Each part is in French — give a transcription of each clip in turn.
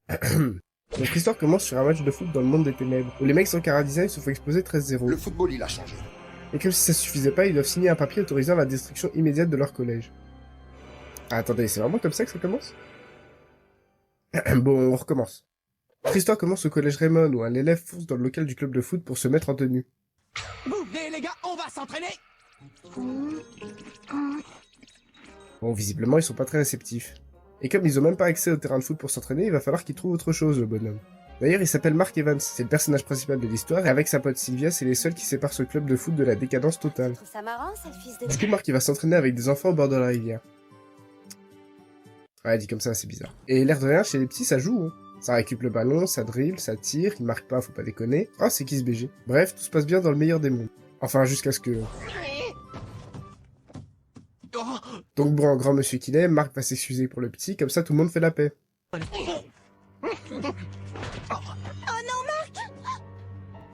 Notre histoire commence sur un match de foot dans le monde des ténèbres, où les mecs sans chara-design se font exploser 13-0. Le football, il a changé. Et comme si ça suffisait pas, ils doivent signer un papier autorisant la destruction immédiate de leur collège. Ah, attendez, c'est vraiment comme ça que ça commence? Bon, on recommence. Notre histoire commence au collège Raymond, où un élève fonce dans le local du club de foot pour se mettre en tenue. Vous venez les gars, on va s'entraîner. Bon, visiblement, ils sont pas très réceptifs. Et comme ils ont même pas accès au terrain de foot pour s'entraîner, il va falloir qu'ils trouvent autre chose, le bonhomme. D'ailleurs, il s'appelle Mark Evans, c'est le personnage principal de l'histoire, et avec sa pote Sylvia, c'est les seuls qui séparent ce club de foot de la décadence totale. Je trouve ça marrant, c'est le fils de... Du coup, Mark, il va s'entraîner avec des enfants au bord de la rivière. Ouais, dit comme ça, c'est bizarre. Et l'air de rien, chez les petits, ça joue, hein. Ça récupère le ballon, ça dribble, ça tire, il marque pas, faut pas déconner. Oh, c'est qui ce BG? Bref, tout se passe bien dans le meilleur des mondes. Enfin, jusqu'à ce que... Donc bon, grand monsieur qu'il est, Marc va s'excuser pour le petit, comme ça tout le monde fait la paix.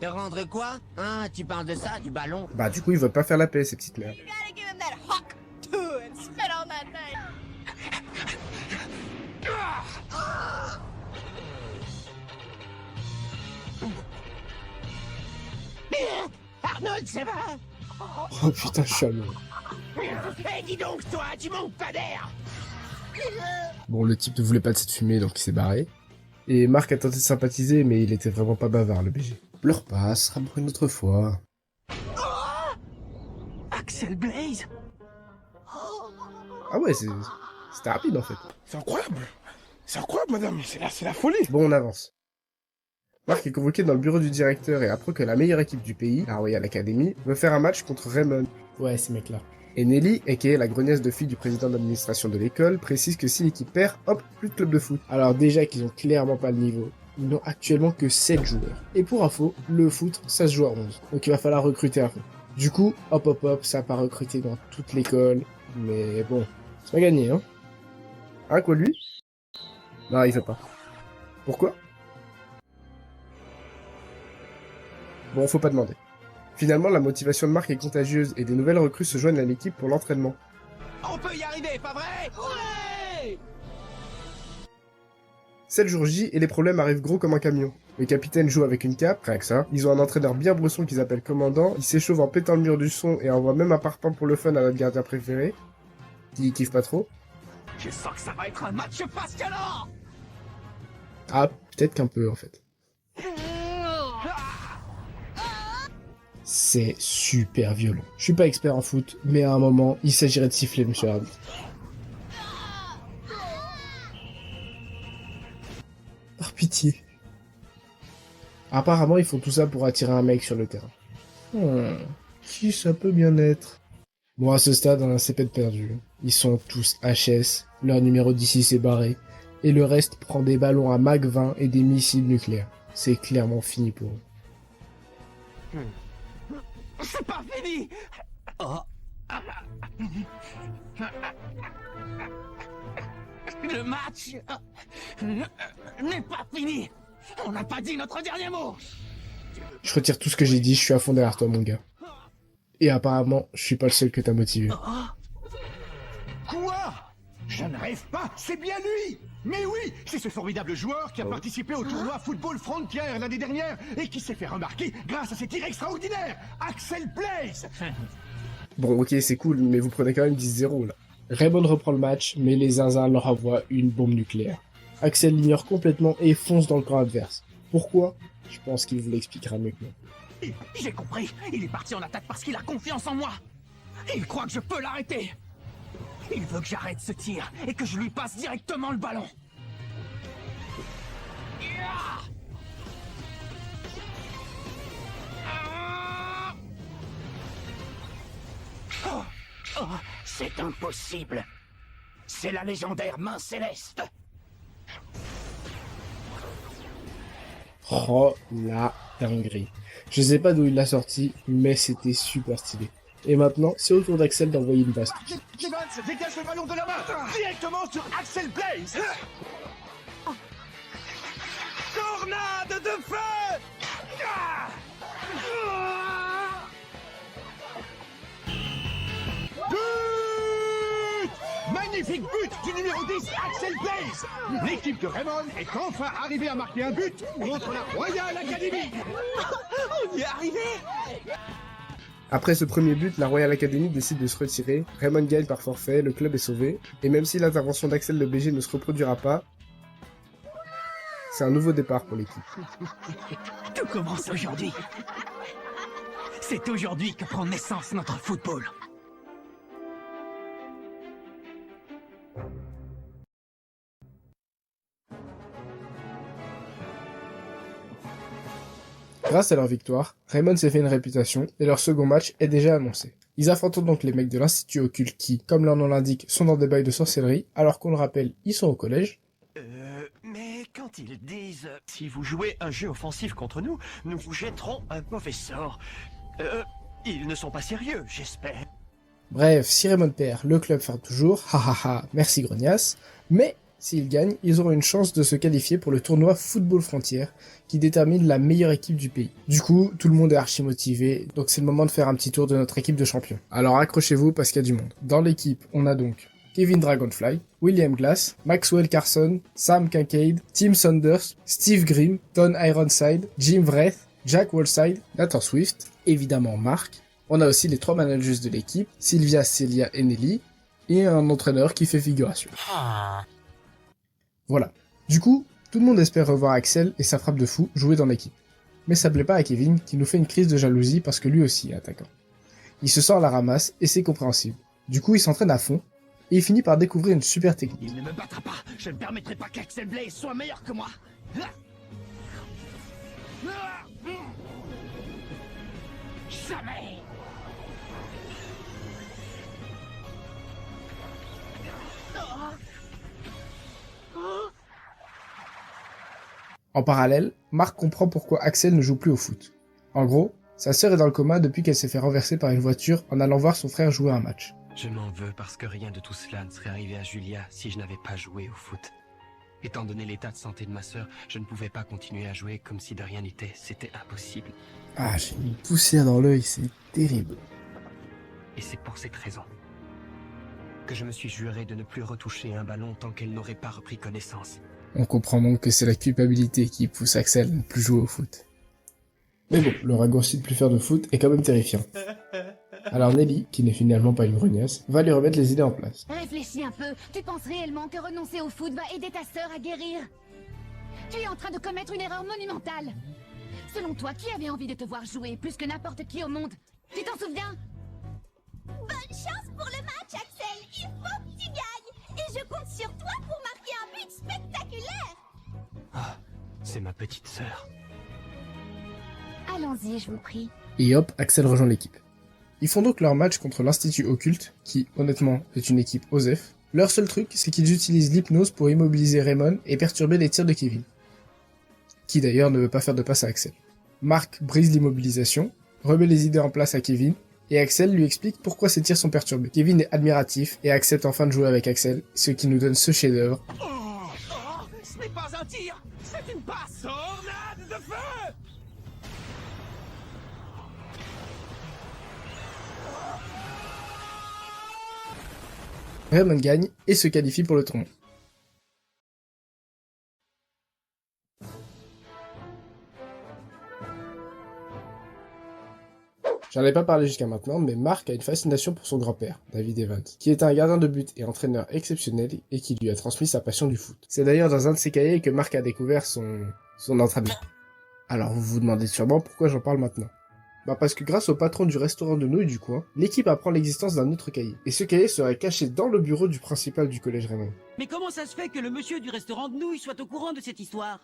Te rendre quoi? Hein, tu parles de ça, du ballon? Bah du coup, ils veulent pas faire la paix, ces petites merdes. Gotta give him that hawk too and spit on that thing. Arnold, c'est vrai? Oh putain, je suis amoureux. Eh, dis donc, toi, tu manques pas d'air! Bon, le type ne voulait pas de cette fumée, donc il s'est barré. Et Marc a tenté de sympathiser, mais il était vraiment pas bavard, le BG. Pleure pas, ce sera pour une autre fois. Axel Blaze? Ah ouais, c'était rapide en fait. C'est incroyable. C'est incroyable, madame. C'est la folie. Bon, on avance. Marc est convoqué dans le bureau du directeur et apprend que la meilleure équipe du pays, la Royal Academy, veut faire un match contre Raymond. Ouais, ces mecs-là. Et Nelly, aka la grognasse de fille du président d'administration de l'école, précise que si l'équipe perd, hop, plus de club de foot. Alors déjà qu'ils ont clairement pas le niveau. Ils n'ont actuellement que 7 joueurs. Et pour info, le foot, ça se joue à 11. Donc il va falloir recruter un peu. Du coup, hop, ça va pas recruter dans toute l'école. Mais bon, c'est pas gagné, hein. Hein, quoi, lui? Non, il fait pas. Pourquoi? Bon, faut pas demander. Finalement, la motivation de Marc est contagieuse et des nouvelles recrues se joignent à l'équipe pour l'entraînement. On peut y arriver, pas vrai? Ouais! C'est le jour J et les problèmes arrivent gros comme un camion. Le capitaine joue avec une cape, rien que ça. Ils ont un entraîneur bien bresson qu'ils appellent commandant. Il s'échauffe en pétant le mur du son et envoie même un parpaing pour le fun à notre gardien préféré. Qui kiffe pas trop. Je sens que ça va être un match passionnant! Ah, peut-être qu'un peu en fait. C'est super violent. Je suis pas expert en foot, mais à un moment, il s'agirait de siffler, monsieur l'arbitre. Par pitié. Apparemment, ils font tout ça pour attirer un mec sur le terrain. Qui ça peut bien être? Bon, à ce stade, hein, c'est pas de perdu. Ils sont tous HS, leur numéro d'ici s'est barré, et le reste prend des ballons à Mach 20 et des missiles nucléaires. C'est clairement fini pour eux. C'est pas fini! Oh. Le match n'est pas fini! On n'a pas dit notre dernier mot! Je retire tout ce que j'ai dit, je suis à fond derrière toi, mon gars. Et apparemment, je suis pas le seul que t'as motivé. Quoi? Je ne rêve pas, c'est bien lui! Mais oui, c'est ce formidable joueur qui a participé au tournoi Football Frontier l'année dernière et qui s'est fait remarquer grâce à ses tirs extraordinaires, Axel Blaze! Bon, ok, c'est cool, mais vous prenez quand même 10-0, là. Raymond reprend le match, mais les zinzins leur envoient une bombe nucléaire. Axel l'ignore complètement et fonce dans le camp adverse. Pourquoi? Je pense qu'il vous l'expliquera mieux que moi. J'ai compris, il est parti en attaque parce qu'il a confiance en moi! Il croit que je peux l'arrêter! Il veut que j'arrête ce tir et que je lui passe directement le ballon. Oh, c'est impossible. C'est la légendaire main céleste. Oh la dinguerie. Je sais pas d'où il l'a sorti, mais c'était super stylé. Et maintenant, c'est au tour d'Axel d'envoyer une basse. Evans dégage le ballon de la main directement sur Axel Blaze! Tornade de feu! But! magnifique but du numéro 10, Axel Blaze. L'équipe de Raymond est enfin arrivée à marquer un but contre la Royal Academy. On y est arrivé. Après ce premier but, la Royal Academy décide de se retirer, Raymond gagne par forfait, le club est sauvé, et même si l'intervention d'Axel le BG ne se reproduira pas, c'est un nouveau départ pour l'équipe. Tout commence aujourd'hui. C'est aujourd'hui que prend naissance notre football. Grâce à leur victoire, Raymond s'est fait une réputation et leur second match est déjà annoncé. Ils affrontent donc les mecs de l'Institut Occulte qui, comme leur nom l'indique, sont dans des bails de sorcellerie, alors qu'on le rappelle, ils sont au collège. Mais quand ils disent « Si vous jouez un jeu offensif contre nous, nous vous jetterons un mauvais sort », ils ne sont pas sérieux, j'espère. Bref, si Raymond perd, le club ferme toujours, hahaha, merci grognasse, mais s'ils gagnent, ils auront une chance de se qualifier pour le tournoi Football Frontières, qui détermine la meilleure équipe du pays. Du coup, tout le monde est archi motivé, donc c'est le moment de faire un petit tour de notre équipe de champions. Alors accrochez-vous parce qu'il y a du monde. Dans l'équipe, on a donc Kevin Dragonfly, William Glass, Maxwell Carson, Sam Kincaid, Tim Saunders, Steve Grimm, Don Ironside, Jim Wraith, Jack Wallside, Nathan Swift, évidemment Mark. On a aussi les 3 managers de l'équipe, Sylvia, Celia et Nelly, et un entraîneur qui fait figuration. Voilà. Du coup, tout le monde espère revoir Axel et sa frappe de fou jouer dans l'équipe. Mais ça plaît pas à Kevin qui nous fait une crise de jalousie parce que lui aussi est attaquant. Il se sent à la ramasse et c'est compréhensible. Du coup, il s'entraîne à fond et il finit par découvrir une super technique. Il ne me battra pas. Je ne permettrai pas qu'Axel Blaze soit meilleur que moi. Jamais. En parallèle, Mark comprend pourquoi Axel ne joue plus au foot. En gros, sa sœur est dans le coma depuis qu'elle s'est fait renverser par une voiture en allant voir son frère jouer un match. Je m'en veux parce que rien de tout cela ne serait arrivé à Julia si je n'avais pas joué au foot. Étant donné l'état de santé de ma sœur, je ne pouvais pas continuer à jouer comme si de rien n'était. C'était impossible. Ah, j'ai une poussière dans l'œil, c'est terrible. Et c'est pour cette raison que je me suis juré de ne plus retoucher un ballon tant qu'elle n'aurait pas repris connaissance. On comprend donc que c'est la culpabilité qui pousse Axel à ne plus jouer au foot. Mais bon, le raccourci de plus faire de foot est quand même terrifiant. Alors Nelly, qui n'est finalement pas une grognasse, va lui remettre les idées en place. Réfléchis un peu, tu penses réellement que renoncer au foot va aider ta sœur à guérir? Tu es en train de commettre une erreur monumentale. Selon toi, qui avait envie de te voir jouer plus que n'importe qui au monde? Tu t'en souviens? Bonne chance pour le match, Axel. Il faut que tu gagnes. Et je compte sur toi pour marquer un but spectaculaire. Ah, c'est ma petite sœur. Allons-y, je vous prie. Et hop, Axel rejoint l'équipe. Ils font donc leur match contre l'Institut Occulte, qui, honnêtement, est une équipe OSEF. Leur seul truc, c'est qu'ils utilisent l'hypnose pour immobiliser Raymond et perturber les tirs de Kevin. Qui d'ailleurs ne veut pas faire de passe à Axel. Mark brise l'immobilisation, remet les idées en place à Kevin, et Axel lui explique pourquoi ses tirs sont perturbés. Kevin est admiratif et accepte enfin de jouer avec Axel, ce qui nous donne ce chef-d'œuvre. Ce n'est pas un tir, c'est une passe. Tornade de feu. Raymond gagne et se qualifie pour le tournoi. J'en ai pas parlé jusqu'à maintenant, mais Mark a une fascination pour son grand-père, David Evans, qui est un gardien de but et entraîneur exceptionnel et qui lui a transmis sa passion du foot. C'est d'ailleurs dans un de ses cahiers que Mark a découvert son entraînement. Alors vous vous demandez sûrement pourquoi j'en parle maintenant. Bah parce que grâce au patron du restaurant de nouilles du coin, l'équipe apprend l'existence d'un autre cahier. Et ce cahier serait caché dans le bureau du principal du collège Raymond. Mais comment ça se fait que le monsieur du restaurant de nouilles soit au courant de cette histoire?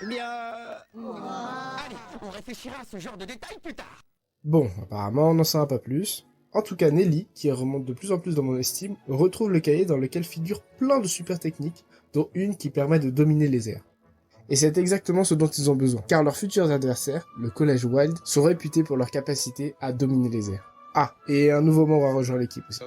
Eh bien... Allez, on réfléchira à ce genre de détails plus tard. Bon, apparemment on n'en saura pas plus. En tout cas, Nelly, qui remonte de plus en plus dans mon estime, retrouve le cahier dans lequel figurent plein de super techniques, dont une qui permet de dominer les airs. Et c'est exactement ce dont ils ont besoin, car leurs futurs adversaires, le collège Wild, sont réputés pour leur capacité à dominer les airs. Ah, et un nouveau membre a rejoint l'équipe aussi.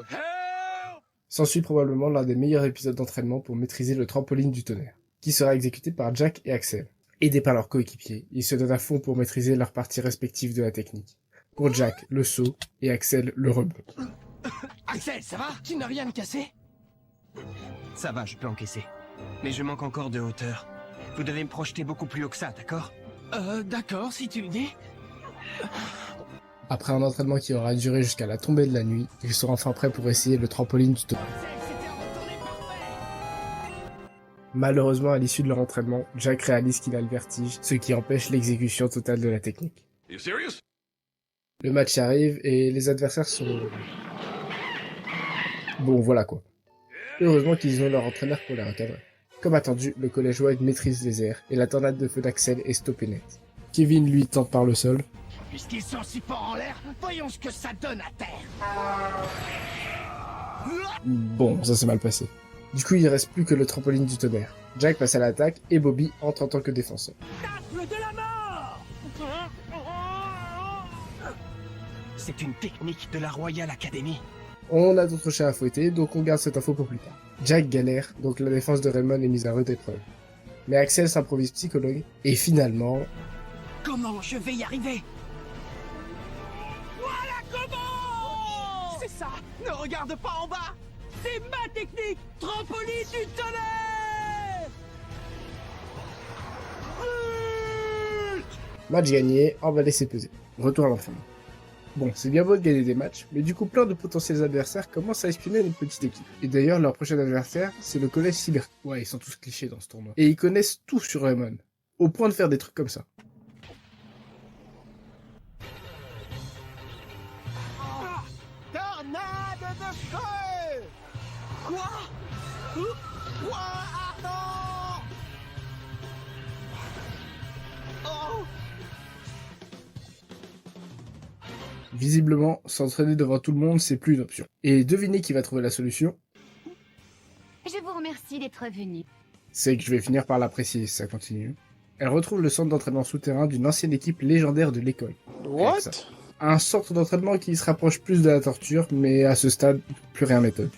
S'ensuit probablement l'un des meilleurs épisodes d'entraînement pour maîtriser le trampoline du tonnerre, qui sera exécuté par Jack et Axel. Aidés par leurs coéquipiers, ils se donnent à fond pour maîtriser leurs parties respectives de la technique. Pour Jack, le saut, et Axel, le rebond. Axel, ça va? Tu n'as rien de cassé? Ça va, je peux encaisser. Mais je manque encore de hauteur. Vous devez me projeter beaucoup plus haut que ça, d'accord? D'accord, si tu le dis. Après un entraînement qui aura duré jusqu'à la tombée de la nuit, ils seront enfin prêts pour essayer le trampoline du tonnerre. Malheureusement, à l'issue de leur entraînement, Jack réalise qu'il a le vertige, ce qui empêche l'exécution totale de la technique. Le match arrive et les adversaires sont... Bon, voilà quoi. Heureusement qu'ils ont leur entraîneur pour les recadrer. Comme attendu, le collège White maîtrise les airs et la tornade de feu d'Axel est stoppée net. Kevin, lui, tente par le sol. Puisqu'ils sont si forts en l'air, voyons ce que ça donne à terre. Bon, ça s'est mal passé. Du coup, il reste plus que le trampoline du tonnerre. Jack passe à l'attaque et Bobby entre en tant que défenseur. Tafle de la mort! C'est une technique de la Royal Academy. On a d'autres chats à fouetter, donc on garde cette info pour plus tard. Jack galère, donc la défense de Raymond est mise à rude épreuve. Mais Axel s'improvise psychologue, et finalement... Comment je vais y arriver? Voilà comment! C'est ça! Ne regarde pas en bas! C'est ma technique! Trampoline du tonnerre! Match gagné, emballé c'est pesé. Retour à l'enfant. Bon, c'est bien beau de gagner des matchs, mais du coup plein de potentiels adversaires commencent à espionner notre petite équipe. Et d'ailleurs, leur prochain adversaire, c'est le collège Cyber. Ouais, ils sont tous clichés dans ce tournoi. Et ils connaissent tout sur Raymond, au point de faire des trucs comme ça. Tornade de feu! Quoi? Quoi, Arnaud? Oh! Visiblement, s'entraîner devant tout le monde, c'est plus une option. Et devinez qui va trouver la solution? Je vous remercie d'être venu. C'est que je vais finir par l'apprécier si ça continue. Elle retrouve le centre d'entraînement souterrain d'une ancienne équipe légendaire de l'école. What? Un centre d'entraînement qui se rapproche plus de la torture, mais à ce stade, plus rien m'étonne.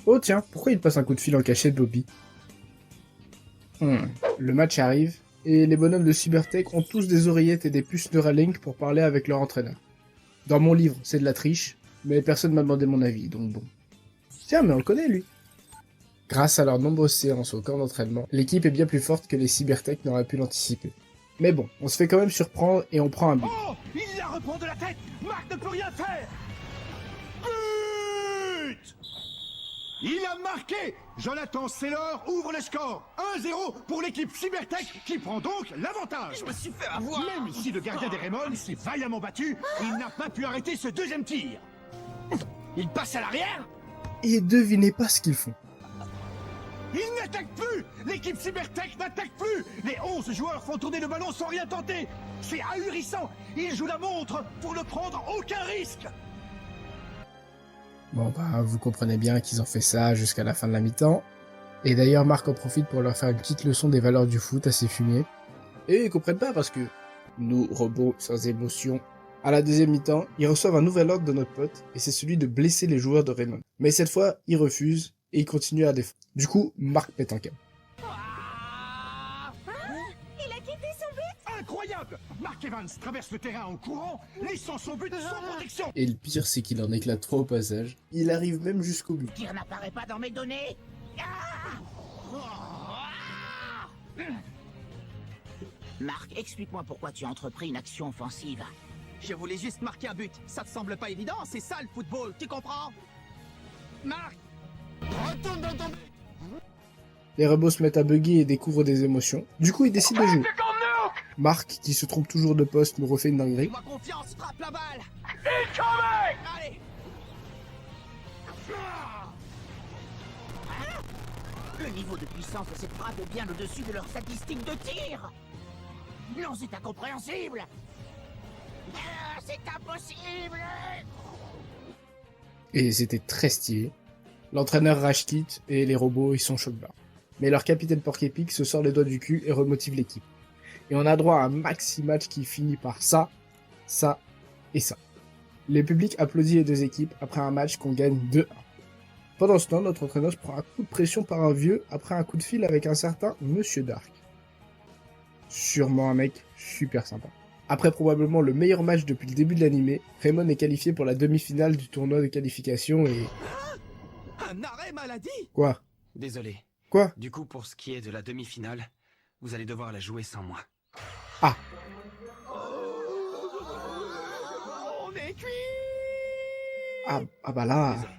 Oh tiens, pourquoi il passe un coup de fil en cachette Bobby? Le match arrive, et les bonhommes de Cybertech ont tous des oreillettes et des puces Neuralink pour parler avec leur entraîneur. Dans mon livre, c'est de la triche, mais personne m'a demandé mon avis, donc bon. Tiens, mais on le connaît, lui. Grâce à leurs nombreuses séances au camp d'entraînement, l'équipe est bien plus forte que les Cybertech n'auraient pu l'anticiper. Mais bon, on se fait quand même surprendre et on prend un but. Oh! Il la reprend de la tête! Marc ne peut rien faire! But! Il a marqué! Jonathan Saylor ouvre le score! 1-0 pour l'équipe Cybertech qui prend donc l'avantage! Je me suis fait avoir! Même si le gardien des Raymond s'est vaillamment battu, il n'a pas pu arrêter ce deuxième tir! Il passe à l'arrière? Et devinez pas ce qu'ils font. Il n'attaque plus! L'équipe Cybertech n'attaque plus! Les 11 joueurs font tourner le ballon sans rien tenter! C'est ahurissant! Ils jouent la montre pour ne prendre aucun risque! Bon bah, vous comprenez bien qu'ils ont fait ça jusqu'à la fin de la mi-temps. Et d'ailleurs, Marc en profite pour leur faire une petite leçon des valeurs du foot assez fumée. Et ils comprennent pas parce que nous, robots sans émotion. À la deuxième mi-temps, ils reçoivent un nouvel ordre de notre pote, et c'est celui de blesser les joueurs de Raymond. Mais cette fois, ils refusent, et ils continuent à défendre. Du coup, Marc pète un câble. Il a quitté son but. Incroyable! Mark Evans traverse le terrain en courant, laissant son but sans protection! Et le pire, c'est qu'il en éclate trop au passage. Il arrive même jusqu'au but. Tir n'apparaît pas dans mes données. Marc, explique-moi pourquoi tu as entrepris une action offensive. Je voulais juste marquer un but. Ça te semble pas évident? C'est ça le football, tu comprends? Marc! Retourne dans ton... Les robots se mettent à bugger et découvrent des émotions. Du coup, ils décident de jouer. Marc, qui se trompe toujours de poste, nous refait une dinguerie. Fais-moi confiance, frappe la balle! Allez! Le niveau de puissance de cette frappe est bien au-dessus de leurs statistiques de tir! Non, c'est incompréhensible! C'est impossible! Et c'était très stylé. L'entraîneur rage quitte et les robots, ils sont choc bas. Mais leur capitaine Porc-Épic se sort les doigts du cul et remotive l'équipe. Et on a droit à un maxi match qui finit par ça, ça et ça. Le public applaudit les deux équipes après un match qu'on gagne 2-1. Pendant ce temps, notre entraîneur se prend un coup de pression par un vieux après un coup de fil avec un certain Monsieur Dark. Sûrement un mec super sympa. Après probablement le meilleur match depuis le début de l'animé, Raymond est qualifié pour la demi-finale du tournoi de qualification et... Un arrêt maladie? Quoi? Désolé. Quoi? Du coup, pour ce qui est de la demi-finale, vous allez devoir la jouer sans moi. Ah. On est cuit. Ah bah là... Désolé.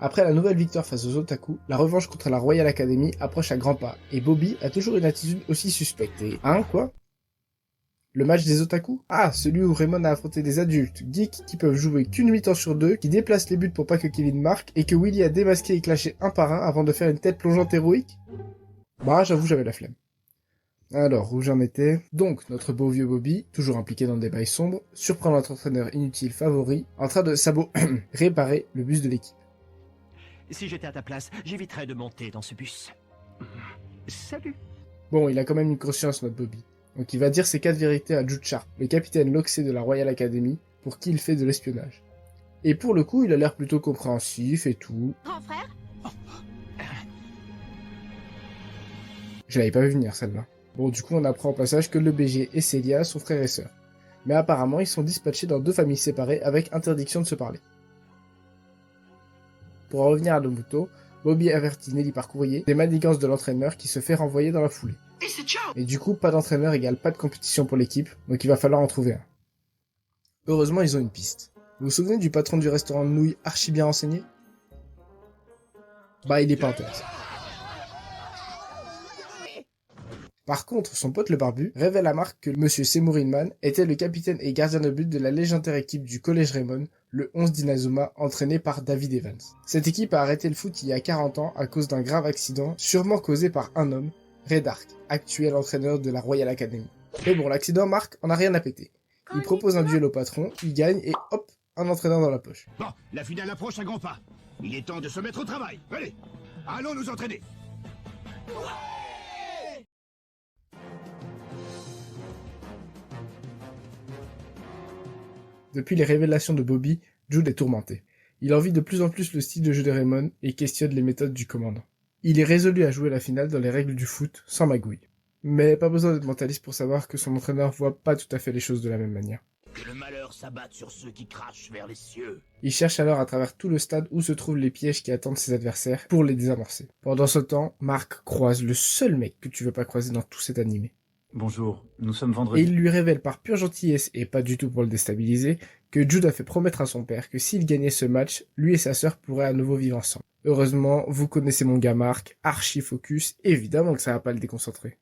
Après la nouvelle victoire face aux Otaku, la revanche contre la Royal Academy approche à grands pas, et Bobby a toujours une attitude aussi suspecte. Et hein, quoi? Le match des Otaku? Ah, celui où Raymond a affronté des adultes, geeks qui peuvent jouer qu'une mi-temps sur deux, qui déplacent les buts pour pas que Kevin marque, et que Willy a démasqué et clashé un par un avant de faire une tête plongeante héroïque? Bah, j'avoue, j'avais la flemme. Alors, où j'en étais? Donc, notre beau vieux Bobby, toujours impliqué dans des bails sombres, surprend notre entraîneur inutile favori, en train de réparer le bus de l'équipe. Si j'étais à ta place, j'éviterais de monter dans ce bus. Salut. Bon, il a quand même une conscience, notre Bobby. Donc il va dire ses 4 vérités à Jude Sharp, le capitaine Loxé de la Royal Academy, pour qui il fait de l'espionnage. Et pour le coup, il a l'air plutôt compréhensif et tout. Grand frère? Je l'avais pas vu venir, celle-là. Bon, du coup, on apprend au passage que le BG et Celia sont frères et sœurs. Mais apparemment, ils sont dispatchés dans 2 familles séparées avec interdiction de se parler. Pour en revenir à Nobuto, Bobby avertit Nelly par courrier des manigances de l'entraîneur qui se fait renvoyer dans la foulée. Et du coup, pas d'entraîneur égale pas de compétition pour l'équipe, donc il va falloir en trouver un. Heureusement, ils ont une piste. Vous vous souvenez du patron du restaurant de nouilles archi bien renseigné? Bah, il est pas intéressant. Par contre, son pote le barbu révèle à Mark que Monsieur Seymour Hillman était le capitaine et gardien de but de la légendaire équipe du Collège Raymond, le 11 d'Inazuma, entraîné par David Evans. Cette équipe a arrêté le foot il y a 40 ans à cause d'un grave accident, sûrement causé par un homme, Ray Dark, actuel entraîneur de la Royal Academy. Mais bon, l'accident, Mark en a rien à péter. Il propose un duel au patron, il gagne et hop, un entraîneur dans la poche. Bon, la finale approche à grands pas. Il est temps de se mettre au travail. Allez, allons nous entraîner. Depuis les révélations de Bobby, Jude est tourmenté. Il envie de plus en plus le style de jeu de Raymond et questionne les méthodes du commandant. Il est résolu à jouer la finale dans les règles du foot, sans magouille. Mais pas besoin d'être mentaliste pour savoir que son entraîneur voit pas tout à fait les choses de la même manière. Que le malheur s'abatte sur ceux qui crachent vers les cieux. Il cherche alors à travers tout le stade où se trouvent les pièges qui attendent ses adversaires pour les désamorcer. Pendant ce temps, Mark croise le seul mec que tu veux pas croiser dans tout cet animé. Bonjour, nous sommes Et vendredi. il lui révèle par pure gentillesse, et pas du tout pour le déstabiliser, que Jude a fait promettre à son père que s'il gagnait ce match, lui et sa sœur pourraient à nouveau vivre ensemble. Heureusement, vous connaissez mon gars Mark, archi focus, évidemment que ça va pas le déconcentrer.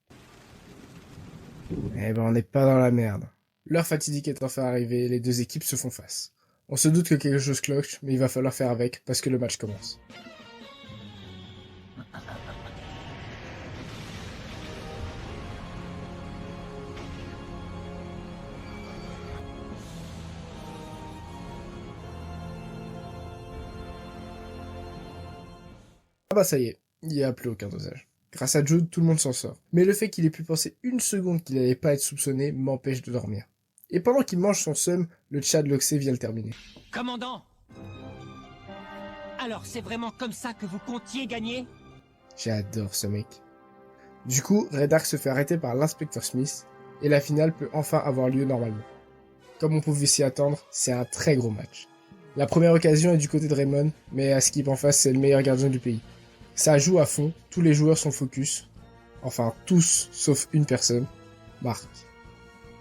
Eh ben on n'est pas dans la merde. L'heure fatidique est enfin arrivée, les deux équipes se font face. On se doute que quelque chose cloche, mais il va falloir faire avec, parce que le match commence. Ah bah ça y est, il n'y a plus aucun dosage. Grâce à Jude, tout le monde s'en sort. Mais le fait qu'il ait pu penser une seconde qu'il n'allait pas être soupçonné m'empêche de dormir. Et pendant qu'il mange son seum, le Chad Loxé vient le terminer. Commandant! Alors, c'est vraiment comme ça que vous comptiez gagner? J'adore ce mec. Du coup, Ray Dark se fait arrêter par l'inspecteur Smith, et la finale peut enfin avoir lieu normalement. Comme on pouvait s'y attendre, c'est un très gros match. La première occasion est du côté de Raymond, mais à Skip en face, c'est le meilleur gardien du pays. Ça joue à fond, tous les joueurs sont focus. Enfin, tous, sauf une personne, Mark.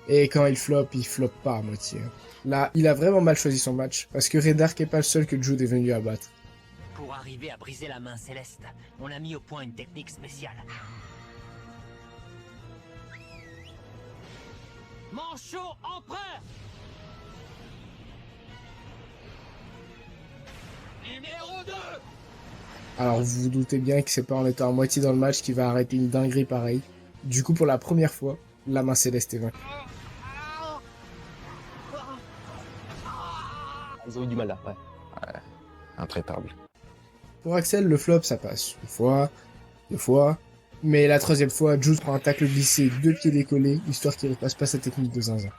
Et quand il floppe pas à moitié. Là, il a vraiment mal choisi son match, parce que Ray Dark est pas le seul que Jude est venu abattre. Pour arriver à briser la main céleste, on a mis au point une technique spéciale. Manchot empereur! Numéro 2! Alors vous vous doutez bien que c'est pas en étant à moitié dans le match qu'il va arrêter une dinguerie pareille. Du coup, pour la première fois, la main céleste est vaincue. Ils ont eu du mal là, ouais. Intraitable. Pour Axel, le flop, ça passe. Une fois, deux fois. Mais la troisième fois, Jude prend un tacle glissé, 2 pieds décollés, histoire qu'il ne repasse pas sa technique de zinzin.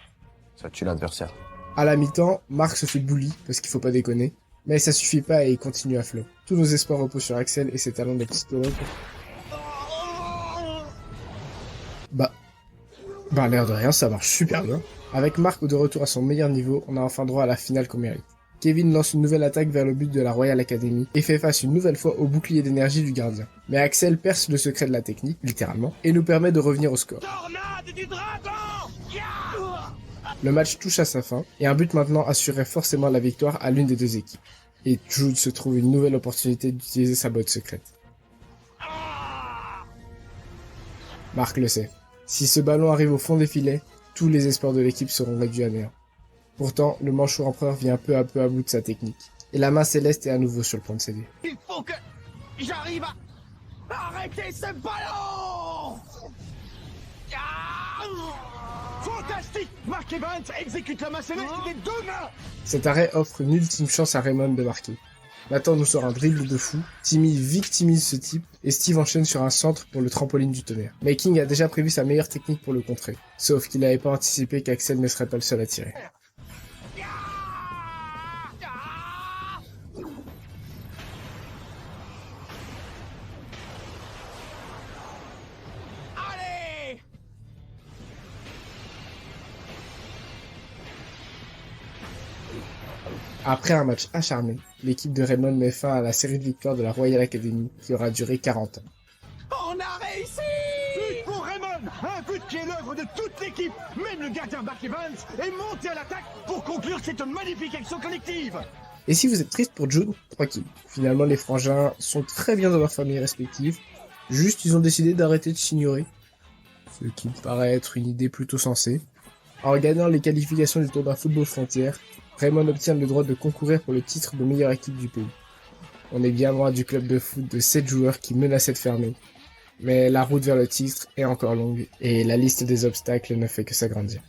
Ça tue l'adversaire. À la mi-temps, Mark se fait bully, parce qu'il faut pas déconner. Mais ça suffit pas et il continue à flop. Tous nos espoirs reposent sur Axel et ses talents de psychologue. Bah, Bah l'air de rien, ça marche super bien. Avec Marc de retour à son meilleur niveau, on a enfin droit à la finale qu'on mérite. Kevin lance une nouvelle attaque vers le but de la Royal Academy et fait face une nouvelle fois au bouclier d'énergie du gardien. Mais Axel perce le secret de la technique, littéralement, et nous permet de revenir au score. Tornade du dragon! Yeah! Le match touche à sa fin, et un but maintenant assurait forcément la victoire à l'une des deux équipes. Et Jude se trouve une nouvelle opportunité d'utiliser sa botte secrète. Marc le sait. Si ce ballon arrive au fond des filets, tous les espoirs de l'équipe seront réduits à néant. Pourtant, le manchot empereur vient peu à peu à bout de sa technique. Et la main céleste est à nouveau sur le point de céder. Il faut que j'arrive à arrêter ce ballon! Fantastique! Mark Evans exécute la main céleste des deux mains! Cet arrêt offre une ultime chance à Raymond de marquer. Nathan nous sort un dribble de fou, Timmy victimise ce type, et Steve enchaîne sur un centre pour le trampoline du tonnerre. Mais King a déjà prévu sa meilleure technique pour le contrer. Sauf qu'il n'avait pas anticipé qu'Axel ne serait pas le seul à tirer. Après un match acharné, l'équipe de Raymond met fin à la série de victoires de la Royal Academy qui aura duré 40 ans. On a réussi! But pour Raymond! Un but qui est l'œuvre de toute l'équipe! Même le gardien Mark Evans est monté à l'attaque pour conclure cette magnifique action collective! Et si vous êtes triste pour Jude, tranquille. Finalement, les frangins sont très bien dans leurs familles respectives. Juste, ils ont décidé d'arrêter de s'ignorer. Ce qui me paraît être une idée plutôt sensée. En gagnant les qualifications du tournoi Football Frontières, Raymond obtient le droit de concourir pour le titre de meilleure équipe du pays. On est bien loin du club de foot de 7 joueurs qui menaçait de fermer. Mais la route vers le titre est encore longue et la liste des obstacles ne fait que s'agrandir.